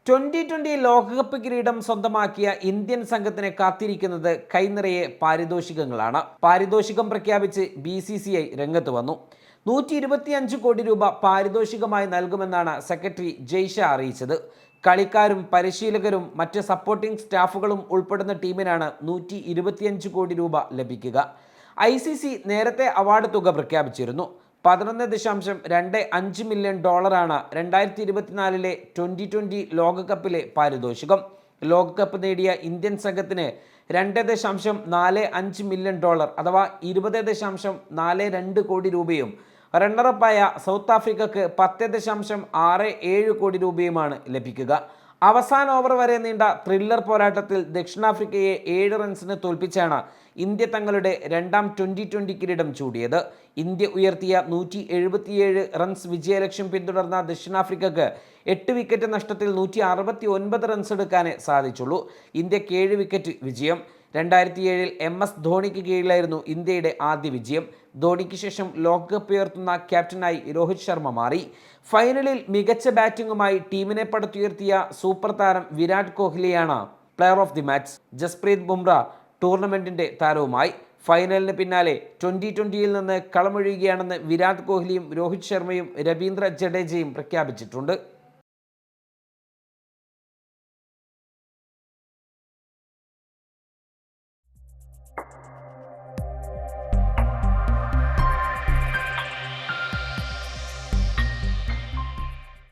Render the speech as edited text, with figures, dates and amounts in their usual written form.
2020 ലോകകപ്പ് കിരീടം സ്വന്തമാക്കിയ ഇന്ത്യൻ സംഘത്തിനെ കാത്തിരിക്കുന്നത് കൈനിറയെ പാരിതോഷികങ്ങളാണ്. പാരിതോഷികം പ്രഖ്യാപിച്ച് BCCI രംഗത്ത് വന്നു. 125 കോടി രൂപ പാരിതോഷികമായി നൽകുമെന്നാണ് സെക്രട്ടറി ജയ്ഷ അറിയിച്ചത്. കളിക്കാരും പരിശീലകരും മറ്റ് സപ്പോർട്ടിംഗ് സ്റ്റാഫുകളും ഉൾപ്പെടുന്ന ടീമിനാണ് 125 കോടി രൂപ ലഭിക്കുക. ICC നേരത്തെ അവാർഡ് തുക പ്രഖ്യാപിച്ചിരുന്നു. $11.25 മില്യൺ 2024 2020 ലോകകപ്പിലെ പാരിതോഷികം. ലോകകപ്പ് നേടിയ ഇന്ത്യൻ സംഘത്തിന് $2.45 മില്യൺ അഥവാ 20.42 കോടി രൂപയും റണ്ണറപ്പായ സൗത്ത് ആഫ്രിക്കക്ക് 10.67 കോടി രൂപയുമാണ് ലഭിക്കുക. അവസാന ഓവർ വരെ നീണ്ട ത്രില്ലർ പോരാട്ടത്തിൽ ദക്ഷിണാഫ്രിക്കയെ 7 റൺസിന് തോൽപ്പിച്ചാണ് ഇന്ത്യ തങ്ങളുടെ രണ്ടാം 2020 കിരീടം ചൂടിയത്. ഇന്ത്യ ഉയർത്തിയ 177 റൺസ് വിജയലക്ഷ്യം പിന്തുടർന്ന ദക്ഷിണാഫ്രിക്കക്ക് 8 വിക്കറ്റ് നഷ്ടത്തിൽ 169 റൺസ് എടുക്കാനേ സാധിച്ചുള്ളൂ. ഇന്ത്യക്ക് 7 വിക്കറ്റ് വിജയം. 2007 MS ധോണിക്ക് കീഴിലായിരുന്നു ഇന്ത്യയുടെ ആദ്യ വിജയം. ധോണിക്ക് ശേഷം ലോകകപ്പ് ഉയർത്തുന്ന ക്യാപ്റ്റനായി രോഹിത് ശർമ്മ മാറി. ഫൈനലിൽ മികച്ച ബാറ്റിംഗുമായി ടീമിനെ പടുത്തുയർത്തിയ സൂപ്പർ താരം വിരാട് കോഹ്ലിയാണ് player of the match. Jasprit Bumrah ടൂർണമെന്റിന്റെ താരവുമായി. ഫൈനലിന് പിന്നാലെ 2020 നിന്ന് കളമൊഴിയുകയാണെന്ന് വിരാട് കോഹ്ലിയും രോഹിത് ശർമ്മയും രവീന്ദ്ര ജഡേജയും പ്രഖ്യാപിച്ചിട്ടുണ്ട്.